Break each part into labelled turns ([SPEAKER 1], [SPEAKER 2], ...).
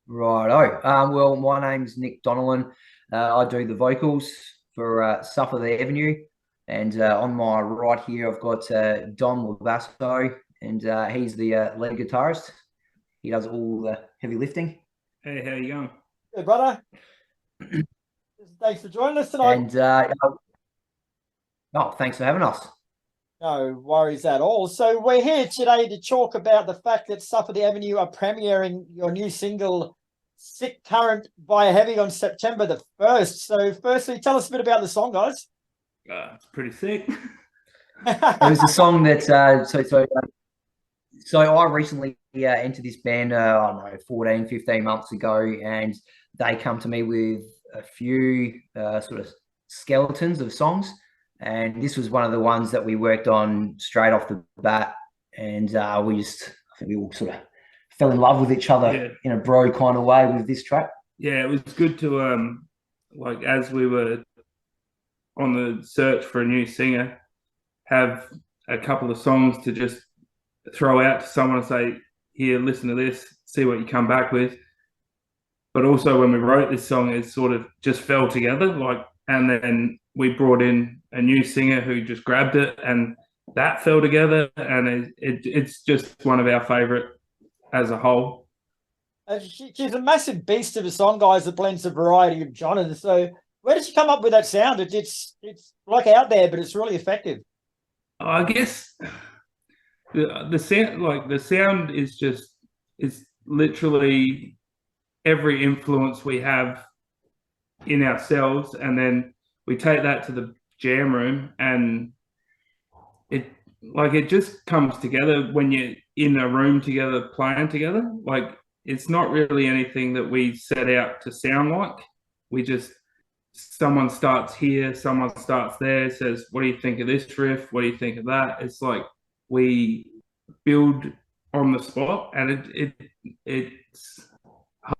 [SPEAKER 1] Righto. Well, my name's Nick Donnellan. I do the vocals for Suffer the Avenue. And on my right here, I've got Dom Lavasso, and he's the lead guitarist. He does all the heavy lifting.
[SPEAKER 2] Hey, how you going?
[SPEAKER 3] Hey, brother. Thanks for joining us tonight.
[SPEAKER 1] And oh, thanks for having us.
[SPEAKER 3] No worries at all. So we're here today to talk about the fact that Suffer the Avenue are premiering your new single, Sick Current via Heavy on September the 1st. So firstly, tell us a bit about the song, guys.
[SPEAKER 2] It's pretty sick.
[SPEAKER 1] It was a song that so I recently entered this band, I don't know, 14, 15 months ago, and they come to me with a few sort of skeletons of songs. And this was one of the ones that we worked on straight off the bat. And I think we all sort of fell in love with each other in a bro kind of way with this track.
[SPEAKER 2] Yeah, it was good to, like, as we were on the search for a new singer, have a couple of songs to just throw out to someone and say, here, listen to this, see what you come back with. But also when we wrote this song, it sort of just fell together, and then we brought in a new singer who just grabbed it, and that fell together, and it's just one of our favorite as a whole.
[SPEAKER 3] She's a massive beast of a song, guys, that blends a variety of genres. So where did she come up with that sound? It's like out there, but it's really effective.
[SPEAKER 2] I guess the sound is just, it's literally every influence we have in ourselves, and then we take that to the jam room, and it just comes together when you're in a room together playing together. Like, it's not really anything that we set out to sound like. We just, someone starts here, someone starts there, says, what do you think of this riff, what do you think of that? It's like we build on the spot, and it's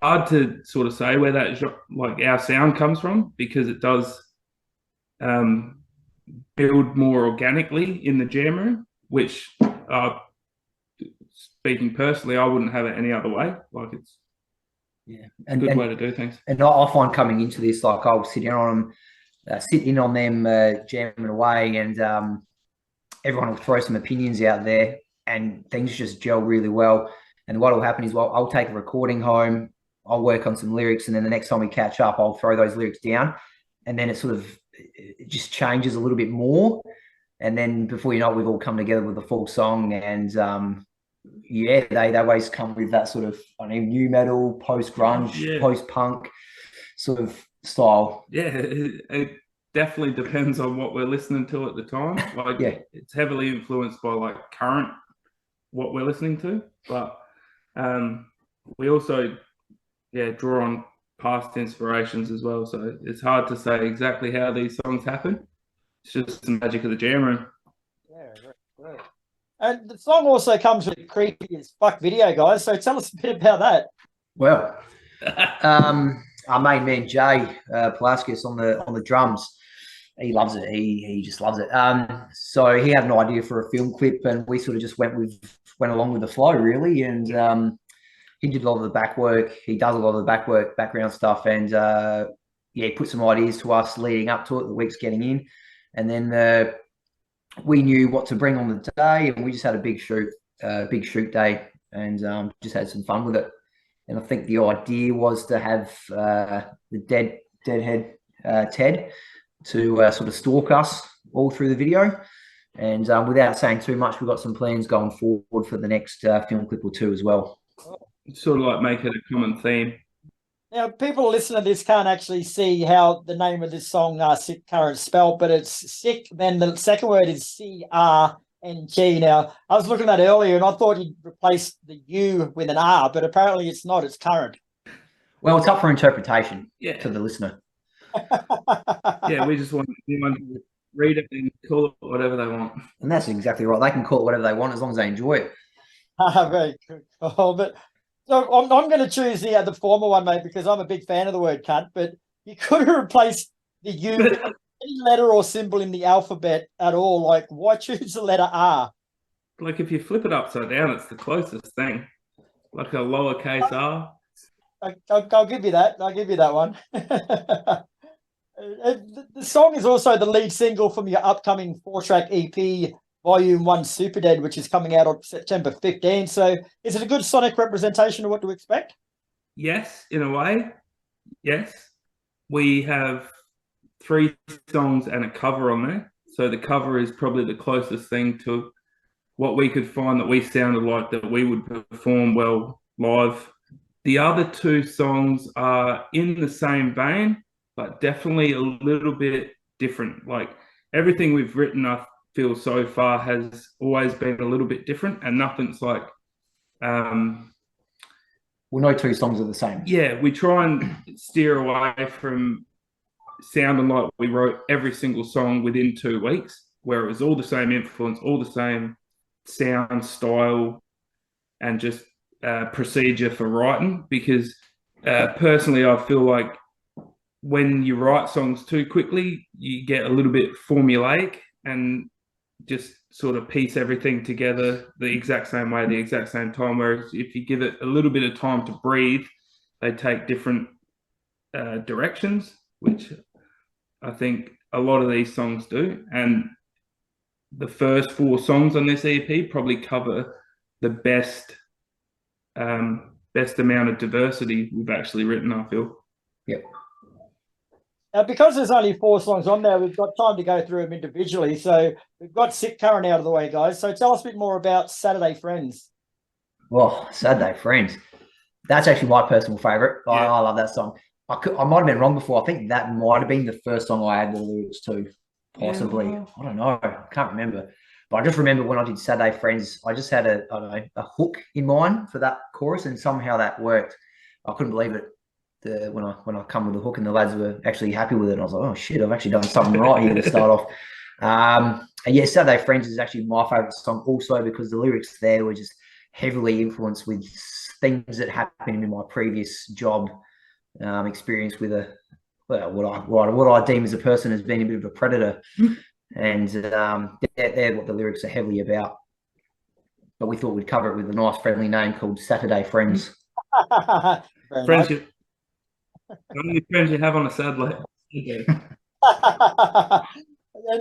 [SPEAKER 2] hard to sort of say where that, like, our sound comes from, because it does build more organically in the jam room, which speaking personally, I wouldn't have it any other way. Like, it's a good way to do things.
[SPEAKER 1] And I find coming into this, like, I'll sit in on them, jamming away, and everyone will throw some opinions out there, and things just gel really well. And what will happen is, well, I'll take a recording home, I'll work on some lyrics, and then the next time we catch up, I'll throw those lyrics down, and then it just changes a little bit more. And then before you know it, we've all come together with a full song. And they always come with that sort of, I mean, new metal, post-grunge, post-punk sort of style.
[SPEAKER 2] Yeah, it definitely depends on what we're listening to at the time. Like, it's heavily influenced by, like, current, what we're listening to. But we also draw on past inspirations as well. So it's hard to say exactly how these songs happen. It's just the magic of the jam room.
[SPEAKER 3] Yeah, right. And the song also comes with a creepy as fuck video, guys. So tell us a bit about that.
[SPEAKER 1] Well, our main man Jay Palaskis on the drums, he loves it. He just loves it. So he had an idea for a film clip, and we sort of just went along with the flow, really. And he did a lot of the back work. He does a lot of the background stuff, and he put some ideas to us leading up to it. The week's getting in, and then we knew what to bring on the day, and we just had a big shoot day, and just had some fun with it. And I think the idea was to have the deadhead Ted to sort of stalk us all through the video. And without saying too much, we've got some plans going forward for the next film clip or two as well.
[SPEAKER 2] Sort of like make it a common theme.
[SPEAKER 3] Now, people listening to this can't actually see how the name of this song, Sick Current, spelled, but it's sick. Then the second word is C-R-N-G. Now, I was looking at that earlier, and I thought you'd replace the U with an R, but apparently it's not. It's current.
[SPEAKER 1] Well, it's up for interpretation to the listener.
[SPEAKER 2] We just want anyone to read it and call it whatever they want.
[SPEAKER 1] And that's exactly right. They can call it whatever they want as long as they enjoy it.
[SPEAKER 3] Very cool. But so I'm going to choose the former one, mate, because I'm a big fan of the word cunt. But you could have replaced the U with any letter or symbol in the alphabet at all. Like, why choose the letter R?
[SPEAKER 2] Like, if you flip it upside down, it's the closest thing. Like a lowercase r.
[SPEAKER 3] I'll give you that. I'll give you that one. The song is also the lead single from your upcoming 4-track EP, Volume 1 Super Dead, which is coming out on September 15. So is it a good sonic representation of what to expect?
[SPEAKER 2] Yes, in a way. Yes. We have 3 songs and a cover on there. So the cover is probably the closest thing to what we could find that we sounded like that we would perform well live. The other 2 songs are in the same vein, but definitely a little bit different. Like everything we've written, I feel so far has always been a little bit different, and nothing's like
[SPEAKER 1] well, no 2 songs are the same.
[SPEAKER 2] Yeah, we try and steer away from sounding like we wrote every single song within 2 weeks, where it was all the same influence, all the same sound, style, and just procedure for writing. Because personally, I feel like when you write songs too quickly, you get a little bit formulaic and just sort of piece everything together the exact same way, the exact same time. Whereas if you give it a little bit of time to breathe, they take different directions, which I think a lot of these songs do. And the first 4 songs on this EP probably cover the best amount of diversity we've actually written, I feel.
[SPEAKER 1] Yep.
[SPEAKER 3] Because there's only 4 songs on there, we've got time to go through them individually. So we've got Sick Current out of the way, guys. So tell us a bit more about Saturday Friends.
[SPEAKER 1] Well, Saturday Friends. That's actually my personal favourite.
[SPEAKER 2] Yeah.
[SPEAKER 1] I love that song. I might have been wrong before. I think that might have been the first song I added the lyrics to, possibly.
[SPEAKER 2] Yeah.
[SPEAKER 1] I don't know. I can't remember. But I just remember when I did Saturday Friends, I just had a hook in mind for that chorus, and somehow that worked. I couldn't believe it. When I come with the hook, and the lads were actually happy with it. And I was like, oh shit, I've actually done something right here to start off. And yeah, Saturday Friends is actually my favourite song also, because the lyrics there were just heavily influenced with things that happened in my previous job experience with what I deem as a person as being a bit of a predator. And they're what the lyrics are heavily about. But we thought we'd cover it with a nice friendly name called Saturday Friends.
[SPEAKER 2] Friendship. How many friends you have on a Saturday?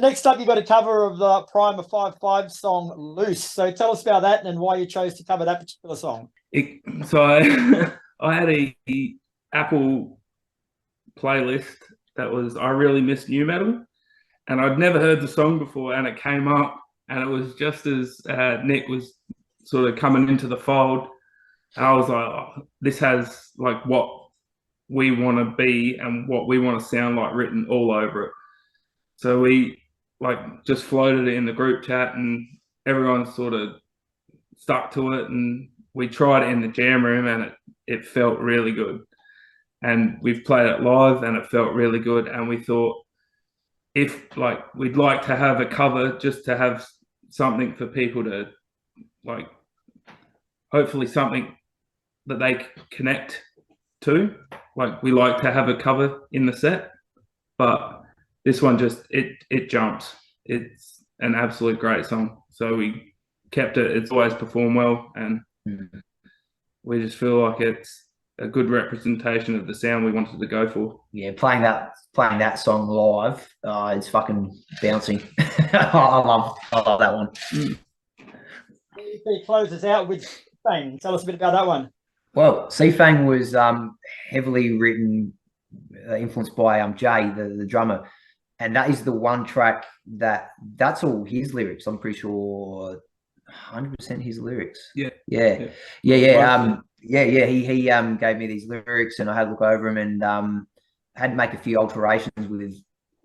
[SPEAKER 3] Next up, you got a cover of the Primer 5-5 song Loose. So tell us about that and why you chose to cover that particular song.
[SPEAKER 2] I had a Apple playlist that was I Really Miss New Metal, and I'd never heard the song before, and it came up, and it was just as Nick was sort of coming into the fold, and I was like, oh, this has like what we want to be and what we want to sound like written all over it. So we like just floated it in the group chat, and everyone sort of stuck to it, and we tried it in the jam room, and it felt really good. And we've played it live, and it felt really good. And we thought, if like we'd like to have a cover, just to have something for people to like, hopefully something that they connect to. Like we like to have a cover in the set, but this one just it jumps. It's an absolute great song. So we kept it. It's always performed well, and we just feel like it's a good representation of the sound we wanted to go for.
[SPEAKER 1] Yeah, playing that song live, it's fucking bouncing. I love that one.
[SPEAKER 3] He closes out with Fang. Tell us a bit about that one.
[SPEAKER 1] Well, Fang was heavily written, influenced by Jay, the drummer, and that is the one track that's all his lyrics. I'm pretty sure 100% his lyrics.
[SPEAKER 2] Yeah.
[SPEAKER 1] He gave me these lyrics, and I had to look over them, and had to make a few alterations with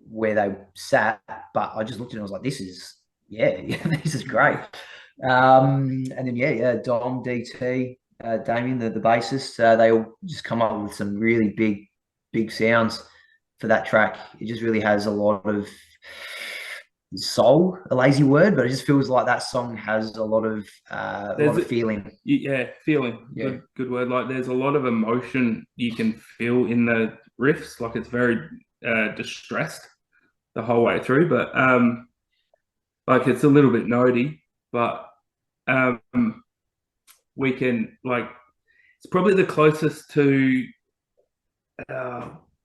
[SPEAKER 1] where they sat. But I just looked at it and I was like, this is great. And then Dom, DT, Damien, the bassist, they all just come up with some really big sounds for that track. It just really has a lot of soul, a lazy word, but it just feels like that song has a lot of feeling.
[SPEAKER 2] Feeling.
[SPEAKER 1] Yeah.
[SPEAKER 2] Good word. Like there's a lot of emotion you can feel in the riffs. Like it's very distressed the whole way through, but like it's a little bit notey, but we can like it's probably the closest to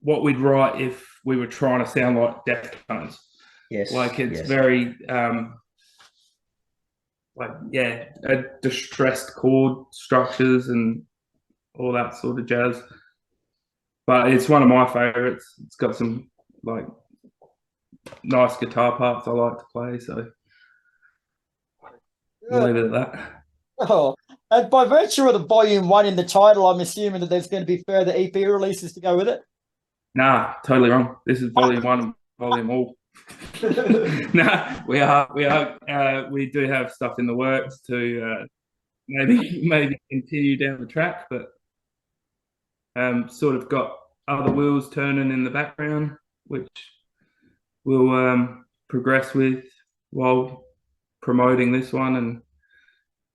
[SPEAKER 2] what we'd write if we were trying to sound like Deftones.
[SPEAKER 1] Yes.
[SPEAKER 2] Like it's
[SPEAKER 1] yes.
[SPEAKER 2] very distressed chord structures and all that sort of jazz. But it's one of my favorites. It's got some like nice guitar parts I like to play, so we'll leave it at that.
[SPEAKER 3] Oh, and by virtue of the volume 1 in the title, I'm assuming that there's going to be further EP releases to go with it.
[SPEAKER 2] Nah, totally wrong. This is volume 1 and volume all. Nah, we do have stuff in the works to maybe continue down the track, but sort of got other wheels turning in the background, which we'll progress with while promoting this one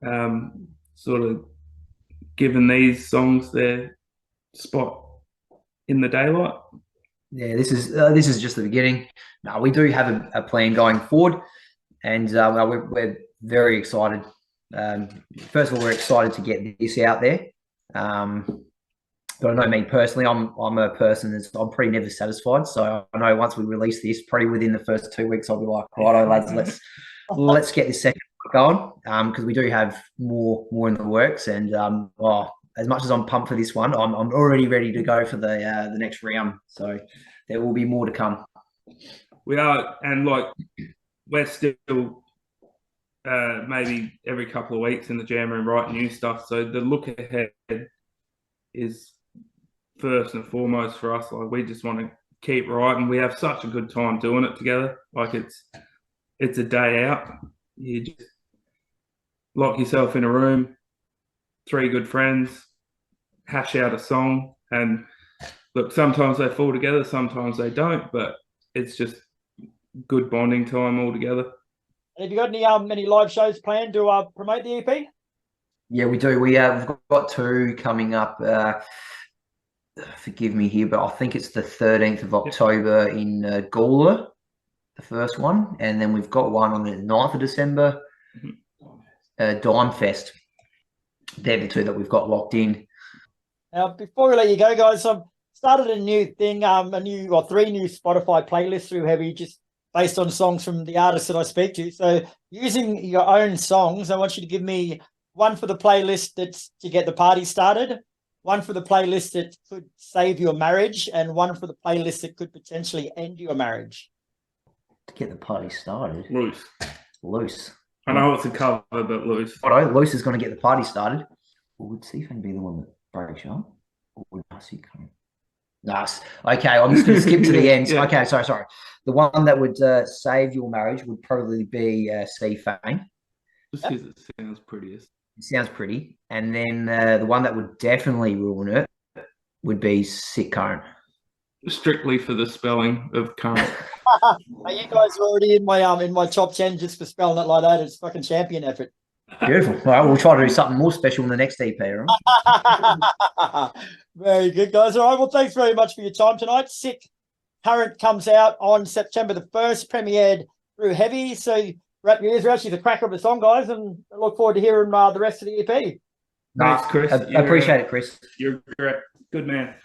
[SPEAKER 2] and sort of giving these songs their spot in the daylight.
[SPEAKER 1] Yeah, this is just the beginning. No, we do have a plan going forward, and we're very excited. First of all, we're excited to get this out there. But I know me personally, I'm a person I'm pretty never satisfied. So I know once we release this, probably within the first 2 weeks, I'll be like, righto, lads, let's get this second going, because we do have more in the works. And as much as I'm pumped for this one, I'm already ready to go for the next round. So there will be more to come.
[SPEAKER 2] We are, and like we're still maybe every couple of weeks in the jam room writing new stuff. So the look ahead is first and foremost for us. Like we just want to keep writing. We have such a good time doing it together. Like it's a day out. You just lock yourself in a room, 3 good friends, hash out a song, and look, sometimes they fall together, sometimes they don't, but it's just good bonding time all together.
[SPEAKER 3] Have you got any live shows planned to promote the EP?
[SPEAKER 1] Yeah, we do. We've got 2 coming up. Forgive me here, but I think it's the 13th of October in Gawler, the first one, and then we've got one on the 9th of December, Dime Fest. They're the 2 that we've got locked in.
[SPEAKER 3] Now, before we let you go, guys, I've started a new thing, 3 new Spotify playlists through Heavy, just based on songs from the artists that I speak to. So using your own songs, I want you to give me one for the playlist that's to get the party started, one for the playlist that could save your marriage, and one for the playlist that could potentially end your marriage.
[SPEAKER 1] To get the party started? Loose.
[SPEAKER 2] I know it's a cover, but loose.
[SPEAKER 1] Loose is going to get the party started. Well, would Seafan be the one that breaks up? Or would Hussey come? Nice. Okay, I'm just going to skip to the end. Yeah. Okay, sorry. The one that would save your marriage would probably be Seafan.
[SPEAKER 2] Just because it sounds prettiest.
[SPEAKER 1] It sounds pretty. And then the one that would definitely ruin it would be Sick Current.
[SPEAKER 2] Strictly for the spelling of current.
[SPEAKER 3] Are you guys already in my top 10 just for spelling it like that? It's fucking champion effort.
[SPEAKER 1] Beautiful. All right, we'll try to do something more special in the next EP, right?
[SPEAKER 3] Very good, guys. All right, well, thanks very much for your time tonight. Sick Current comes out on September the 1st, premiered through Heavy. So wrap your ears around. She's a cracker of a song, guys, and I look forward to hearing the rest of the EP.
[SPEAKER 2] Thanks, Chris.
[SPEAKER 1] I appreciate it, Chris.
[SPEAKER 2] You're great. Good man.